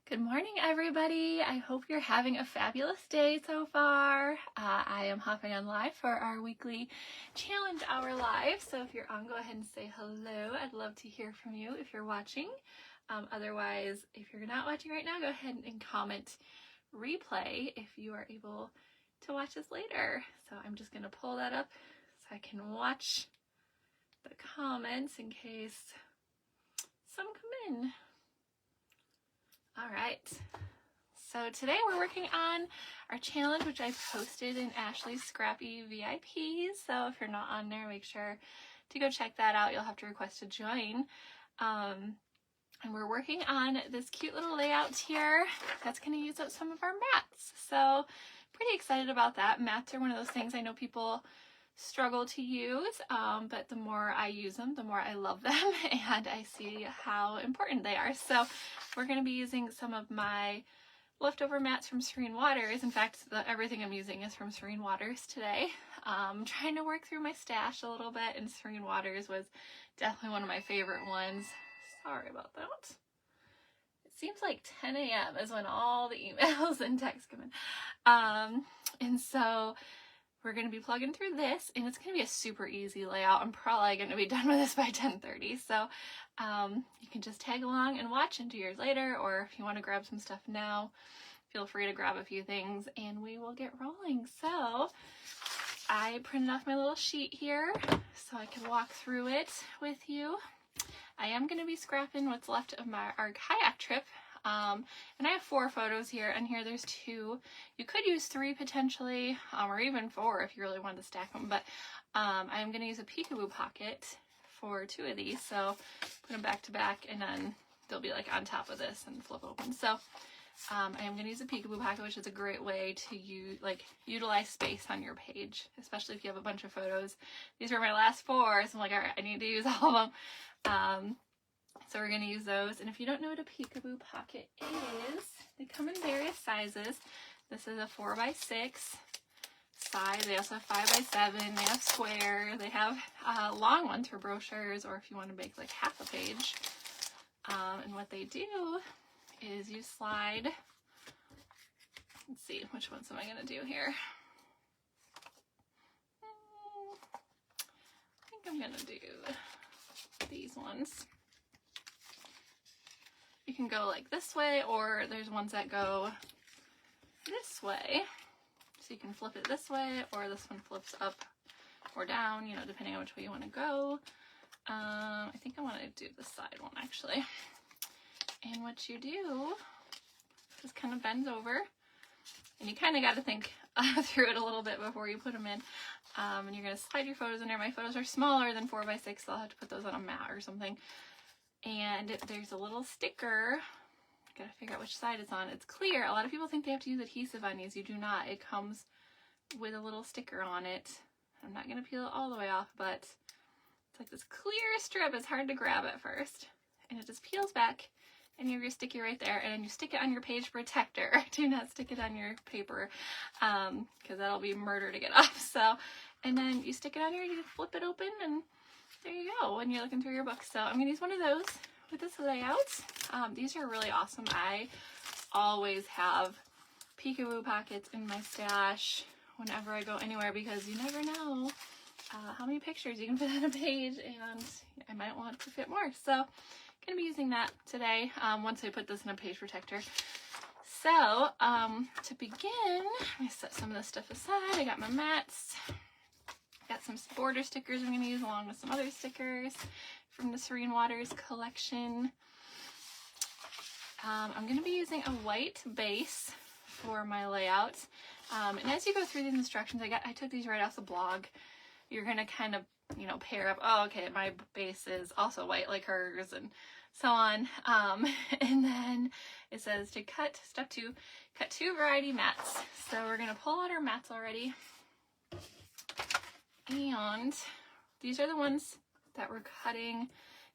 Good morning, everybody. I hope you're having a fabulous day so far. I am hopping on live for our weekly challenge hour live. So if you're on, go ahead and say hello. I'd love to hear from you if you're watching. Otherwise, if you're not watching right now, go ahead and comment replay if you are able to watch this later. So I'm just going to pull that up so I can watch the comments in case some come in. All right, so today we're working on our challenge, which I posted in Ashley's Scrappy VIPs. So if you're not on there, make sure to go check that out. You'll have to request to join. And we're working on this cute little layout here that's going to use up some of our mats. So pretty excited about that. Mats are one of those things I know people struggle to use, but the more I use them, the more I love them, and I see how important they are. So we're going to be using some of my leftover mats from Serene Waters. In fact, everything I'm using is from Serene Waters today. I'm trying to work through my stash a little bit, and Serene Waters was definitely one of my favorite ones. Sorry about that. It seems like 10 a.m. is when all the emails and texts come in. And so we're going to be plugging through this, and it's going to be a super easy layout. I'm probably going to be done with this by 10:30, so you can just tag along and watch and do yours later, or if you want to grab some stuff now, feel free to grab a few things, and we will get rolling. So I printed off my little sheet here so I can walk through it with you. I am going to be scrapping what's left of our kayak trip. And I have 4 photos here, and here there's 2. You could use 3 potentially, or even 4 if you really wanted to stack them, but I'm going to use a peekaboo pocket for 2 of these, so put them back to back, and then they'll be like on top of this and flip open. So I am going to use a peekaboo pocket, which is a great way to utilize space on your page, especially if you have a bunch of photos. These were my last 4, so I'm like, all right, I need to use all of them. So we're going to use those, and if you don't know what a peekaboo pocket is, they come in various sizes. This is a 4x6 size. They also have 5x7. They have square. They have long ones for brochures, or if you want to make like half a page. And what they do is you slide. Let's see, which ones am I going to do here? I think I'm going to do these ones. You can go like this way, or there's ones that go this way. So you can flip it this way, or this one flips up or down, you know, depending on which way you want to go. I think I want to do the side one actually. And what you do is kind of bend over, and you kind of got to think through it a little bit before you put them in. And you're going to slide your photos in there. My photos are smaller than 4x6, so I'll have to put those on a mat or something. And there's a little sticker. Gotta figure out which side it's on. It's clear. A lot of people think they have to use adhesive on these. You do not. It comes with a little sticker on it. I'm not gonna peel it all the way off, but it's like this clear strip. It's hard to grab at first, and it just peels back, and you have your sticky right there, and then you stick it on your page protector. Do not stick it on your paper, because that'll be murder to get off. So, and then you stick it on here, you flip it open, and there you go when you're looking through your book. So I'm going to use one of those with this layout. These are really awesome. I always have peekaboo pockets in my stash whenever I go anywhere, because you never know how many pictures you can fit on a page, and I might want to fit more. So I'm going to be using that today once I put this in a page protector. So to begin, I'm going to set some of this stuff aside. I got my mats. Got some border stickers I'm going to use along with some other stickers from the Serene Waters collection. I'm going to be using a white base for my layout. And as you go through these instructions, I took these right off the blog. You're going to kind of, you know, pair up. Oh, okay, my base is also white like hers, and so on. And then it says to cut, step 2, cut 2 variety mats. So we're going to pull out our mats already. And these are the ones that we're cutting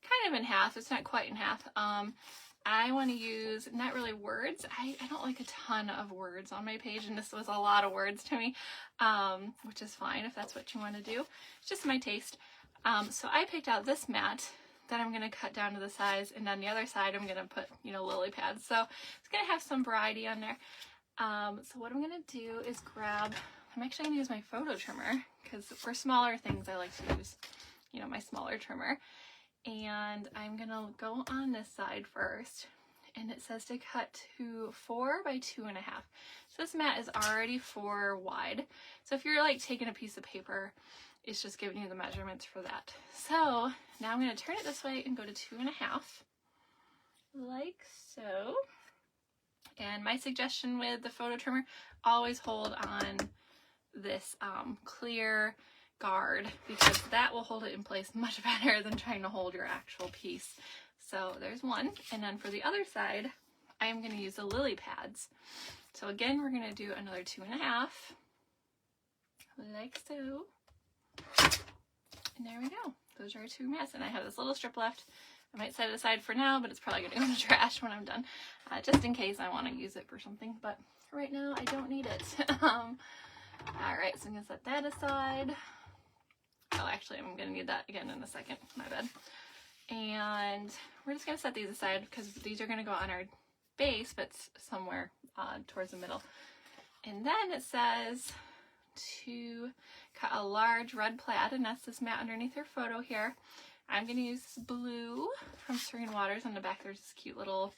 kind of in half. It's not quite in half. I want to use not really words. I don't like a ton of words on my page, and this was a lot of words to me, which is fine if that's what you want to do. It's just my taste. So I picked out this mat that I'm going to cut down to the size, and on the other side I'm going to put, you know, lily pads. So it's going to have some variety on there. So what I'm going to do is grab, I'm actually going to use my photo trimmer, because for smaller things I like to use, you know, my smaller trimmer. And I'm going to go on this side first, and it says to cut to 4 by 2.5. So this mat is already 4 wide. So if you're like taking a piece of paper, it's just giving you the measurements for that. So now I'm going to turn it this way and go to 2.5, like so. And my suggestion with the photo trimmer, always hold on this clear guard, because that will hold it in place much better than trying to hold your actual piece. So there's one. And then for the other side, I'm going to use the lily pads. So again, we're going to do another 2.5, like so. And there we go. Those are our 2 mats. And I have this little strip left. I might set it aside for now, but it's probably going to go in the trash when I'm done, just in case I want to use it for something. But right now, I don't need it. All right, so I'm going to set that aside. Oh, actually, I'm going to need that again in a second. My bad. And we're just going to set these aside, because these are going to go on our base, but somewhere towards the middle. And then it says to cut a large red plaid, and that's this mat underneath your photo here. I'm going to use this blue from Serene Waters. On the back there's this cute little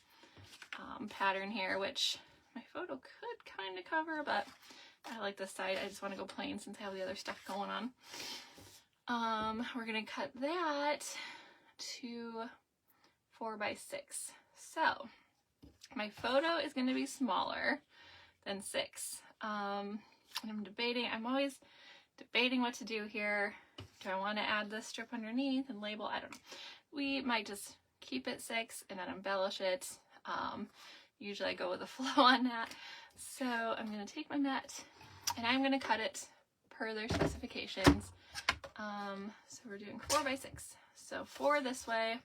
pattern here, which my photo could kind of cover, but I like this side. I just want to go plain since I have the other stuff going on. We're going to cut that to 4 by 6. So my photo is going to be smaller than 6. And I'm always debating what to do here. Do I want to add this strip underneath and label? I don't know. We might just keep it 6 and then embellish it. Usually I go with the flow on that. So I'm going to take my mat and I'm going to cut it per their specifications. So we're doing 4 by 6. So 4 this way.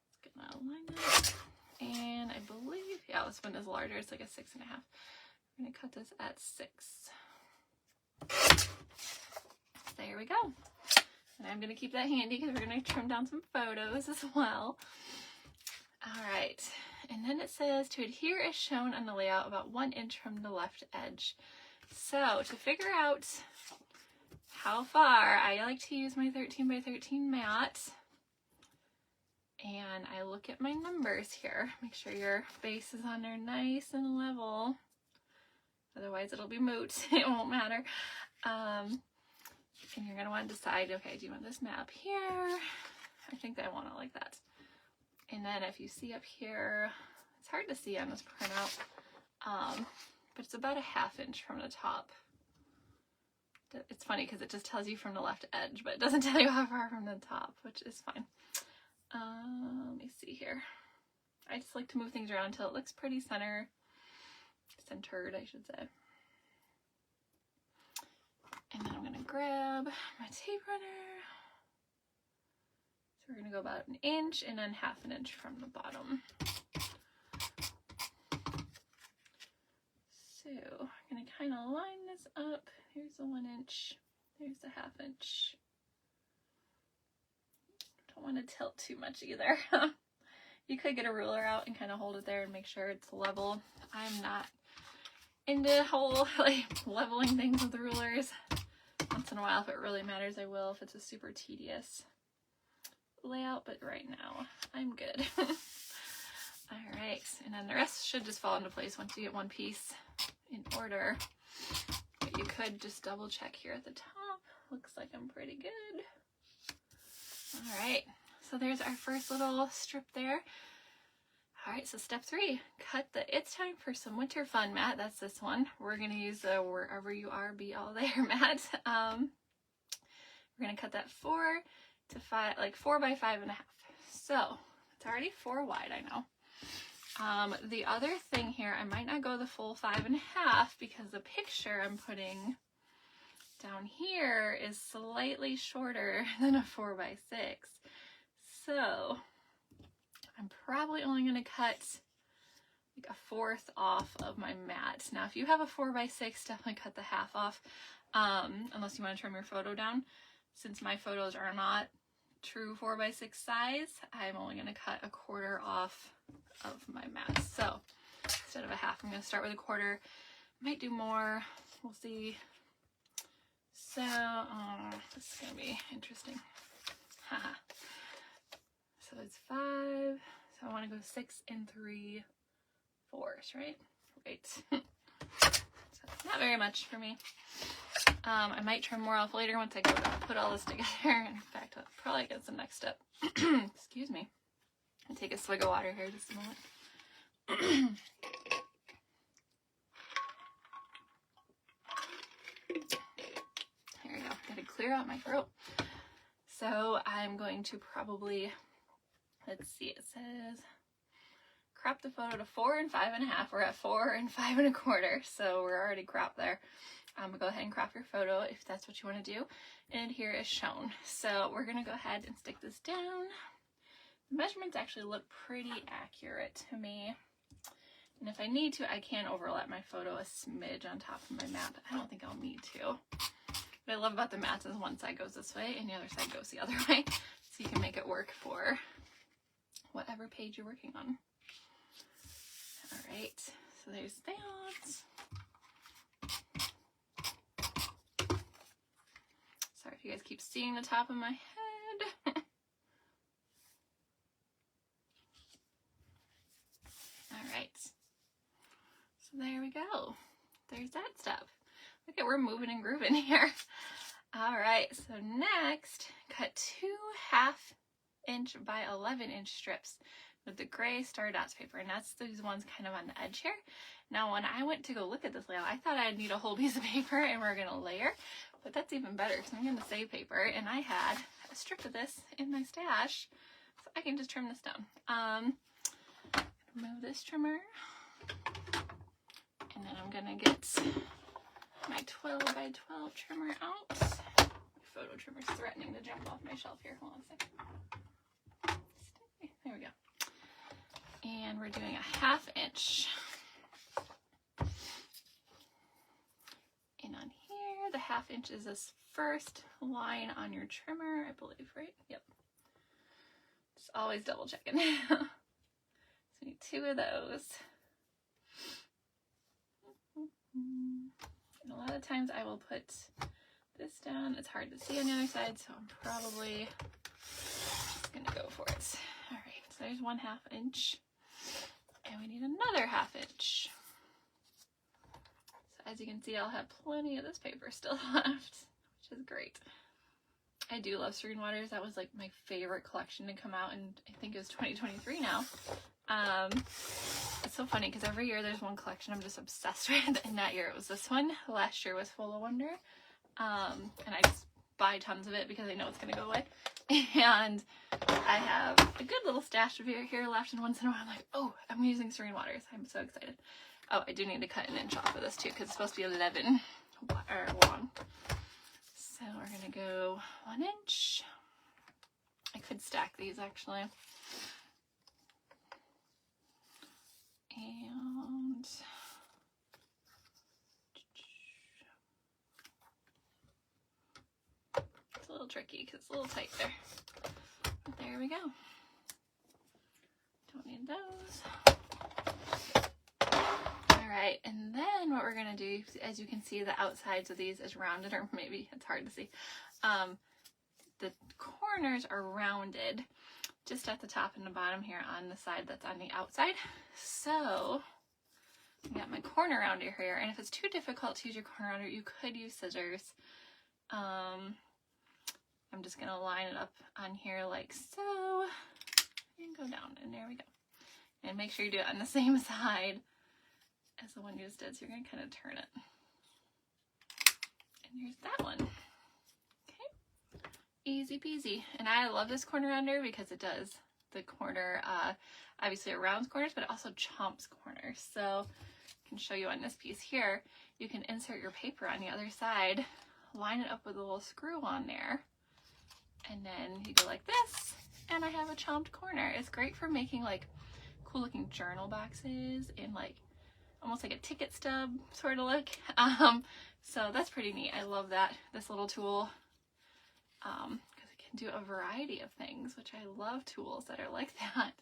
Just gonna align that. And I believe, yeah, this one is larger. It's like a 6.5. I'm going to cut this at 6. There we go. And I'm going to keep that handy because we're going to trim down some photos as well. All right. And then it says to adhere as shown on the layout about 1 inch from the left edge. So to figure out how far, I like to use my 13 by 13 mat. And I look at my numbers here. Make sure your base is on there nice and level. Otherwise it'll be moot. It won't matter. And you're going to want to decide, okay, do you want this mat up here? I think I want it like that. And then if you see up here, it's hard to see on this printout, but it's about a 1/2 inch from the top. It's funny because it just tells you from the left edge, but it doesn't tell you how far from the top, which is fine. Let me see here. I just like to move things around until it looks pretty centered, I should say. And then I'm going to grab my tape runner. So we're going to go about 1 inch and then 1/2 inch from the bottom. So I'm going to kind of line this up. Here's the 1 inch. There's the 1/2 inch. Don't want to tilt too much either. You could get a ruler out and kind of hold it there and make sure it's level. I'm not into whole leveling things with rulers. Once in a while, if it really matters, I will if it's a super tedious layout, but right now I'm good. All right, and then the rest should just fall into place once you get one piece in order. But you could just double check here at the top. Looks like I'm pretty good. All right, so there's our first little strip there. All right, so step 3, cut the It's Time for Some Winter Fun mat. That's this one. We're going to use the Wherever You Are, Be All There mat. We're going to cut that 4 to 5, like 4 by 5.5. So it's already 4 wide, I know. The other thing here, I might not go the full 5.5 because the picture I'm putting down here is slightly shorter than a 4 by 6. So I'm probably only going to cut like a 1/4 off of my mat. Now, if you have a 4 by 6, definitely cut the 1/2 off, unless you want to trim your photo down. Since my photos are not true 4x6 size, I'm only going to cut 1/4 off of my mat. So instead of a half, I'm going to start with 1/4. Might do more. We'll see. So this is going to be interesting. Haha. So it's 5. So I want to go 6 3/4, right? Wait. So not very much for me. I might trim more off later once I go to put all this together. In fact, I'll probably get some next step. Excuse me. I'll take a swig of water here just a moment. There we go. Gotta clear out my throat. So I'm going to probably, let's see, it says crop the photo to 4 and 5.5. We're at 4 and 5 1/4, so we're already cropped there. Go ahead and crop your photo if that's what you want to do. And here is shown. So we're gonna go ahead and stick this down. The measurements actually look pretty accurate to me. And if I need to, I can overlap my photo a smidge on top of my mat, but I don't think I'll need to. What I love about the mats is one side goes this way and the other side goes the other way. So you can make it work for whatever page you're working on. All right, so there's that. Sorry if you guys keep seeing the top of my head. All right, so there we go. There's that stuff. Look at, we're moving and grooving here. All right, so next, cut 2 1/2" by 11" strips with the gray Star Dots paper, and that's these ones kind of on the edge here. Now, when I went to go look at this layout, I thought I'd need a whole piece of paper and we're gonna layer, but that's even better because I'm gonna save paper, and I had a strip of this in my stash, so I can just trim this down. Move this trimmer, and then I'm gonna get my 12 by 12 trimmer out. My photo trimmer's threatening to jump off my shelf here. Hold on a second. There we go. And we're doing a 1/2 inch. And on here, the 1/2 inch is this first line on your trimmer, I believe, right? Yep. Just always double checking. So we need 2 of those. And a lot of times I will put this down. It's hard to see on the other side, so I'm probably just gonna go for it. All right, so there's 1/2 inch, and we need another 1/2 inch. So as you can see, I'll have plenty of this paper still left, which is great. I do love Serene Waters. That was like my favorite collection to come out, and I think it was 2023 now. It's so funny because every year there's one collection I'm just obsessed with, and that year it was this one. Last year was Full of Wonder, and I just buy tons of it because I know it's gonna go away. And I have a good little stash of it here left, and once in a while I'm like, oh, I'm using Serene Waters. I'm so excited. Oh, I do need to cut 1 inch off of this too because it's supposed to be 11 long. So we're gonna go 1 inch. I could stack these actually. And it's a little tricky because it's a little tight there. But there we go. Don't need those. All right, and then what we're gonna do, as you can see, the outsides of these is rounded, or maybe it's hard to see. The corners are rounded just at the top and the bottom here on the side that's on the outside. So I got my corner rounder here, and if it's too difficult to use your corner rounder, you could use scissors. I'm just gonna line it up on here like so, and go down, and there we go. And make sure you do it on the same side as the one you just did, so you're gonna kind of turn it. And here's that one. Easy peasy. And I love this corner rounder because it does the corner, obviously it rounds corners, but it also chomps corners. So I can show you on this piece here, you can insert your paper on the other side, line it up with a little screw on there, and then you go like this, and I have a chomped corner. It's great for making like cool looking journal boxes and like almost like a ticket stub sort of look. So that's pretty neat. I love that, this little tool. Because can do a variety of things, which I love tools that are like that.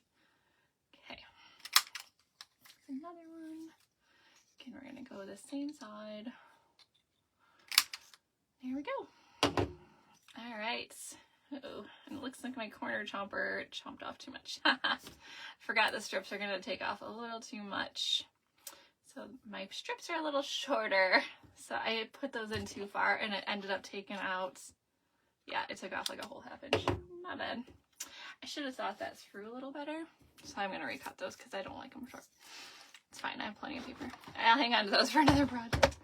Okay, another one. Again, we're gonna go the same side. There we go. All right. Uh-oh, and it looks like my corner chomper chomped off too much. Forgot the strips are gonna take off a little too much. So my strips are a little shorter. So I put those in too far and it ended up taking out, yeah, it took off like a whole half inch. Not bad. I should have thought that through a little better. So I'm gonna recut those because I don't like them short. It's fine, I have plenty of paper. I'll hang on to those for another project.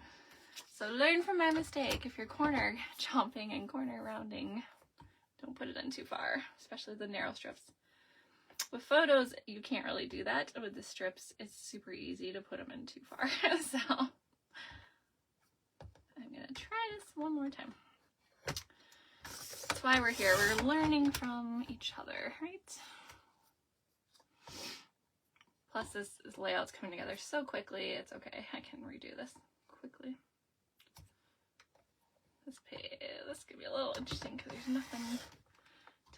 So learn from my mistake. If you're corner chomping and corner rounding, don't put it in too far, especially the narrow strips. With photos, you can't really do that. With the strips, it's super easy to put them in too far. So I'm gonna try this one more time. That's why we're here. We're learning from each other, right? Plus this layout's coming together so quickly, it's okay. I can redo this quickly. This could be a little interesting because there's nothing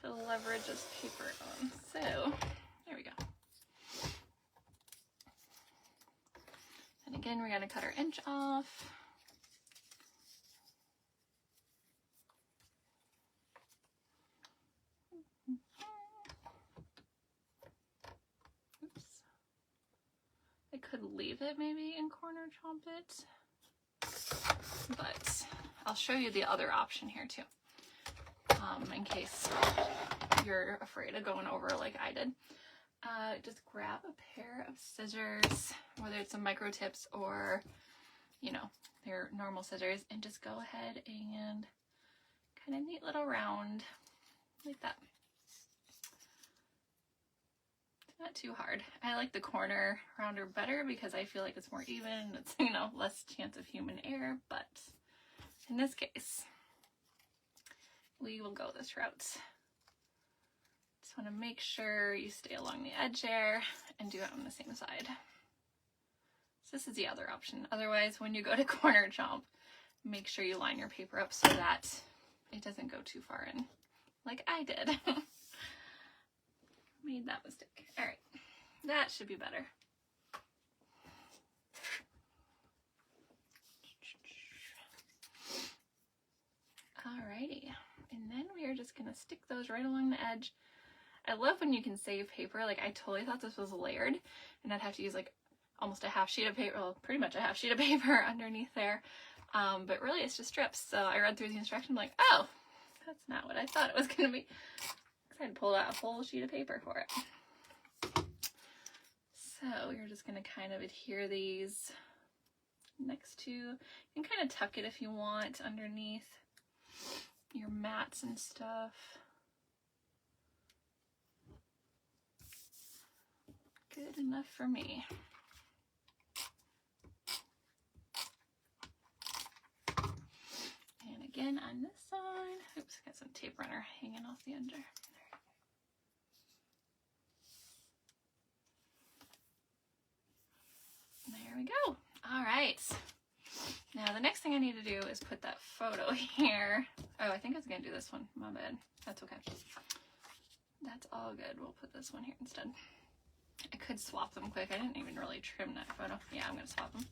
to leverage this paper on. So there we go. And again, we're gonna cut our inch off. Oops. I could leave it maybe in corner chomp it, but I'll show you the other option here too, in case you're afraid of going over like I did. Just grab a pair of scissors, whether it's some micro tips or, you know, their normal scissors, and just go ahead and kind of neat little round like that. It's not too hard. I like the corner rounder better because I feel like it's more even. It's, you know, less chance of human error, but in this case, we will go this route. Just want to make sure you stay along the edge there and do it on the same side. So this is the other option. Otherwise, when you go to corner chomp, make sure you line your paper up so that it doesn't go too far in, like I did. Made that mistake. All right, that should be better. Alrighty, and then we are just gonna stick those right along the edge. I love when you can save paper. Like, I totally thought this was layered and I'd have to use like almost a half sheet of paper, well, pretty much a half sheet of paper underneath there. But really it's just strips. So I read through the instructions, I'm like, oh, that's not what I thought it was gonna be. Because I'd pulled out a whole sheet of paper for it. So you're just gonna kind of adhere these next to, you can kind of tuck it if you want underneath your mats and stuff. Good enough for me. And again on this side, oops, got some tape runner hanging off the end there. There we go. All right. Now the next thing I need to do is put that photo here. Oh, I think I was gonna do this one. My bad. That's okay. That's all good. We'll put this one here instead. I could swap them quick. I didn't even really trim that photo. Yeah, I'm gonna swap them.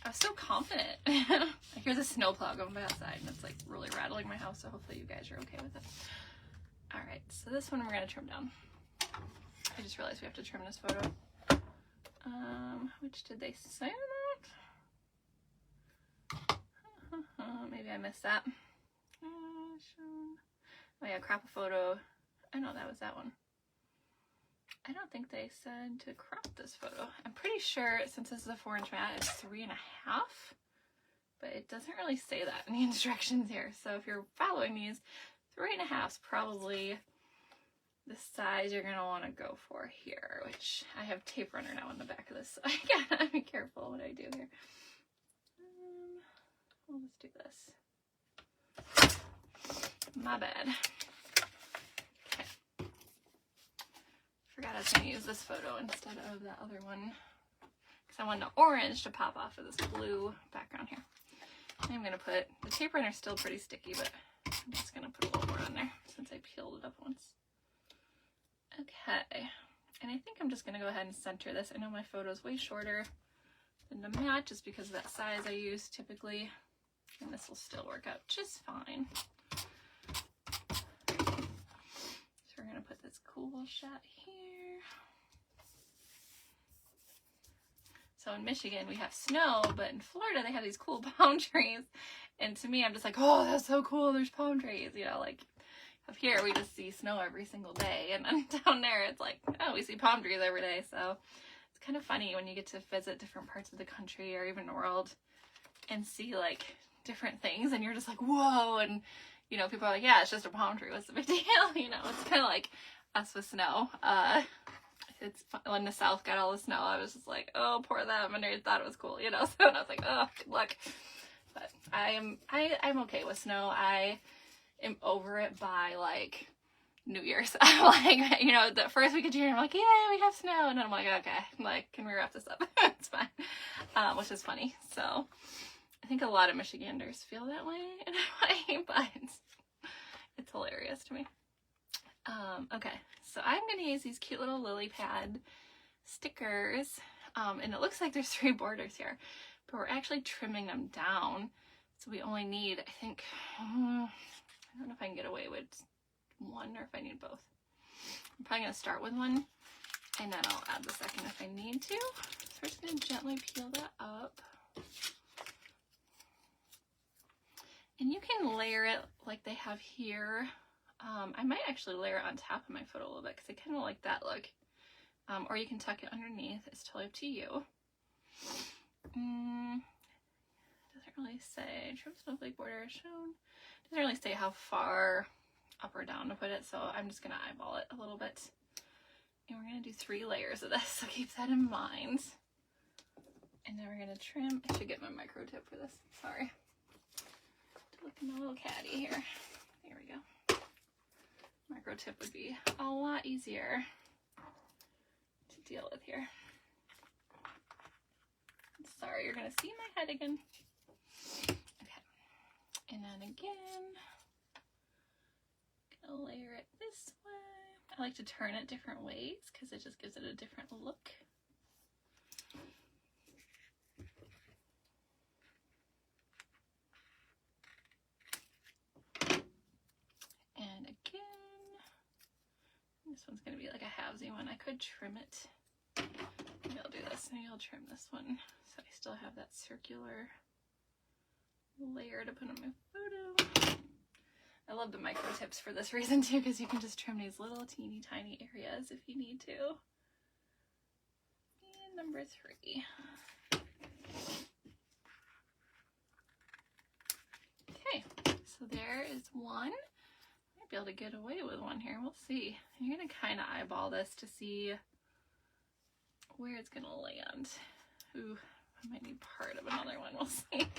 I was so confident. I hear the snowplow going by outside and it's like really rattling my house, so hopefully you guys are okay with it. All right, so this one we're gonna trim down. I just realized we have to trim this photo. Which did they say that? Maybe I missed that. Oh yeah, crop a photo. I know that was that one. I don't think they said to crop this photo. I'm pretty sure since this is a 4-inch mat, it's 3.5, but it doesn't really say that in the instructions here. So if you're following these, 3.5 is probably the size you're gonna want to go for here, which I have tape runner now on the back of this, so I gotta be careful what I do here. We'll just do this. My bad. Okay. Forgot I was gonna use this photo instead of that other one because I wanted the orange to pop off of this blue background here. I'm gonna put, the tape runner's still pretty sticky, but I'm just gonna put a little more on there since I peeled it up once. Okay, and I think I'm just gonna go ahead and center this. I know my photo is way shorter than the mat just because of that size I use typically, and this will still work out just fine. So we're gonna put this cool shot here. So in Michigan we have snow, but in Florida they have these cool palm trees. And to me, I'm just like, oh, that's so cool, there's palm trees, you know, like up here we just see snow every single day. And then down there it's like, oh, we see palm trees every day. So it's kind of funny when you get to visit different parts of the country or even the world and see like different things and you're just like, whoa. And, you know, people are like, yeah, it's just a palm tree, what's the big deal? You know, it's kind of like us with snow. It's when the South got all the snow, I was just like, oh, poor them, and I thought it was cool, you know. So I was like, oh, good luck. But I'm okay with snow. I am over it by like New Year's. I'm like, you know, the first week of June, I'm like, yeah, we have snow, and then I'm like, okay, I'm like, can we wrap this up? It's fine, which is funny. So I think a lot of Michiganders feel that way in a way, but it's hilarious to me. Okay, so I'm going to use these cute little lily pad stickers, and it looks like there's 3 borders here, but we're actually trimming them down, so we only need, I think, I don't know if I can get away with 1 or if I need both. I'm probably going to start with 1, and then I'll add the second if I need to. So we're just going to gently peel that up. And you can layer it like they have here. I might actually layer it on top of my photo a little bit because I kind of like that look. Or you can tuck it underneath. It's totally up to you. Doesn't really say. Trim snowflake border shown. Doesn't really say how far up or down to put it, so I'm just going to eyeball it a little bit. And we're going to do 3 layers of this, so keep that in mind. And then we're going to trim. I should get my micro tip for this. Sorry. Look at my little caddy here. There we go. Micro tip would be a lot easier to deal with here. Sorry, you're gonna see my head again. Okay, and then again, gonna layer it this way. I like to turn it different ways because it just gives it a different look. And again, this one's going to be like a halvesy one. I could trim it. Maybe I'll do this. Maybe I'll trim this one so I still have that circular layer to put on my photo. I love the micro tips for this reason too, because you can just trim these little teeny tiny areas if you need to. And number 3. Okay, so there is 1. Be able to get away with 1 here. We'll see. You're gonna kind of eyeball this to see where it's gonna land. Ooh, I might need part of another one. We'll see.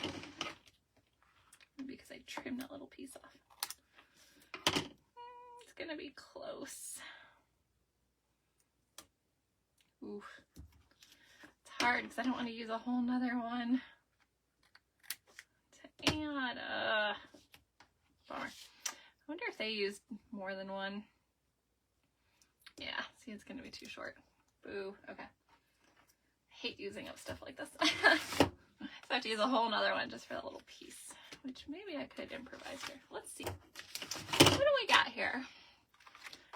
Maybe because I trimmed that little piece off. It's gonna be close. Ooh, it's hard because I don't want to use a whole nother one to add. Bummer. I wonder if they used more than 1. Yeah, see, it's gonna be too short. Boo. Okay. I hate using up stuff like this. So I have to use a whole nother one just for that little piece, which maybe I could improvise here. Let's see. What do we got here?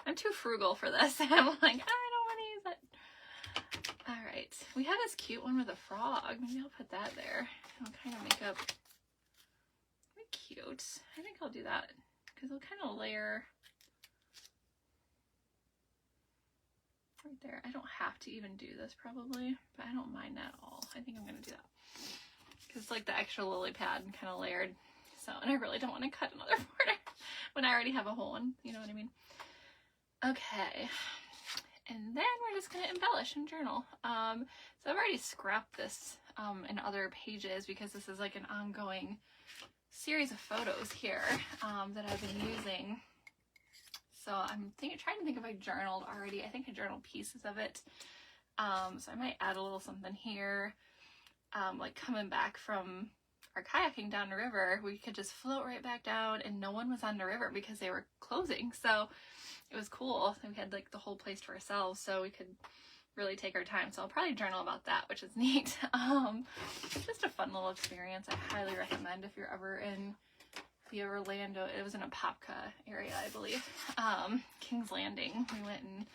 I'm too frugal for this. I'm like, I don't want to use it. All right. We have this cute one with a frog. Maybe I'll put that there. I'll kind of make up. Very cute. I think I'll do that. Because I'll kind of layer right there. I don't have to even do this probably, but I don't mind that at all. I think I'm going to do that. Because it's like the extra lily pad kind of layered. So, and I really don't want to cut another border when I already have a whole one. You know what I mean? Okay. And then we're just going to embellish and journal. So I've already scrapped this in other pages because this is like an ongoing series of photos here that I've been using. So I'm trying to think if I journaled already. I think I journaled pieces of it. So I might add a little something here, like coming back from our kayaking down the river, we could just float right back down, and no one was on the river because they were closing. So it was cool. We had like the whole place to ourselves, so we could really take our time. So I'll probably journal about that, which is neat. Just a fun little experience. I highly recommend if you're ever in the Orlando. It was in a Apopka area, I believe. King's Landing. We went and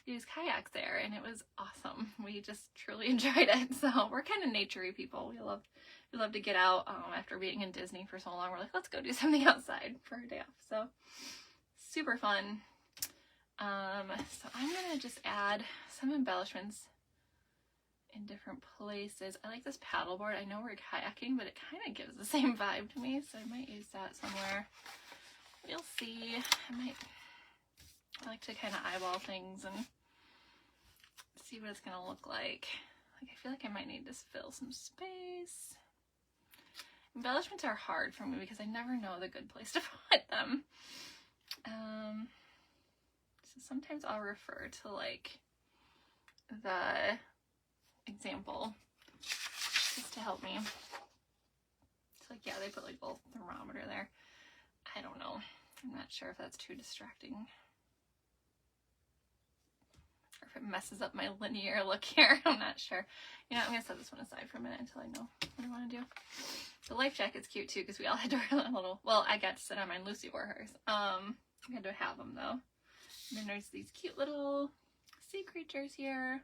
used kayaks there, and it was awesome. We just truly enjoyed it. So we're kind of naturey people. We love to get out. After being in Disney for so long, we're like, let's go do something outside for a day off. So super fun. So I'm gonna just add some embellishments in different places. I like this paddleboard. I know we're kayaking, but it kind of gives the same vibe to me, so I might use that somewhere. We'll see. I like to kind of eyeball things and see what it's gonna look like. I feel like I might need to fill some space. Embellishments are hard for me because I never know the good place to put them. So sometimes I'll refer to like the example just to help me. It's like, yeah, they put like a little thermometer there. I don't know. I'm not sure if that's too distracting, or if it messes up my linear look here. I'm not sure. You know, I'm gonna set this one aside for a minute until I know what I want to do. The life jacket's cute too because we all had to wear a little. Well, I got to sit on mine. Lucy wore hers. We had to have them though. And then there's these cute little sea creatures here.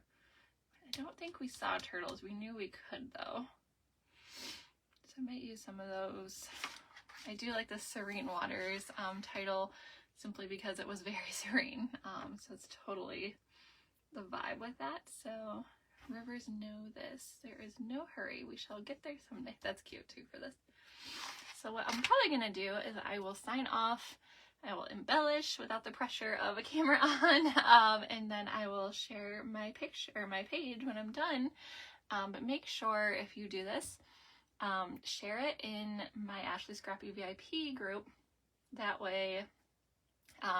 I don't think we saw turtles. We knew we could though. So I might use some of those. I do like the Serene Waters title simply because it was very serene. So it's totally the vibe with that. So rivers know this. There is no hurry. We shall get there someday. That's cute too for this. So what I'm probably going to do is I will sign off. I will embellish without the pressure of a camera on, and then I will share my picture or my page when I'm done. But make sure if you do this, share it in my Ashley Scrappy VIP group. That way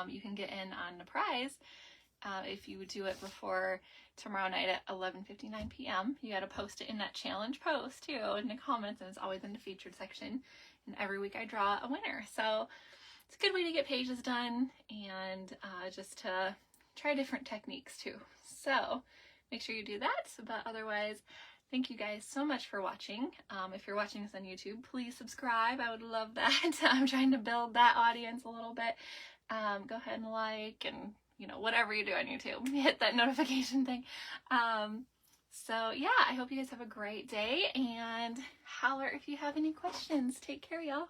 you can get in on the prize. If you do it before tomorrow night at 11:59 p.m. You got to post it in that challenge post too in the comments, and it's always in the featured section. And every week I draw a winner. So it's a good way to get pages done and just to try different techniques too. So make sure you do that. But otherwise, thank you guys so much for watching. If you're watching this on YouTube, please subscribe. I would love that. I'm trying to build that audience a little bit. Go ahead and like, and you know, whatever you do on YouTube, hit that notification thing. So yeah, I hope you guys have a great day, and holler if you have any questions. Take care, y'all.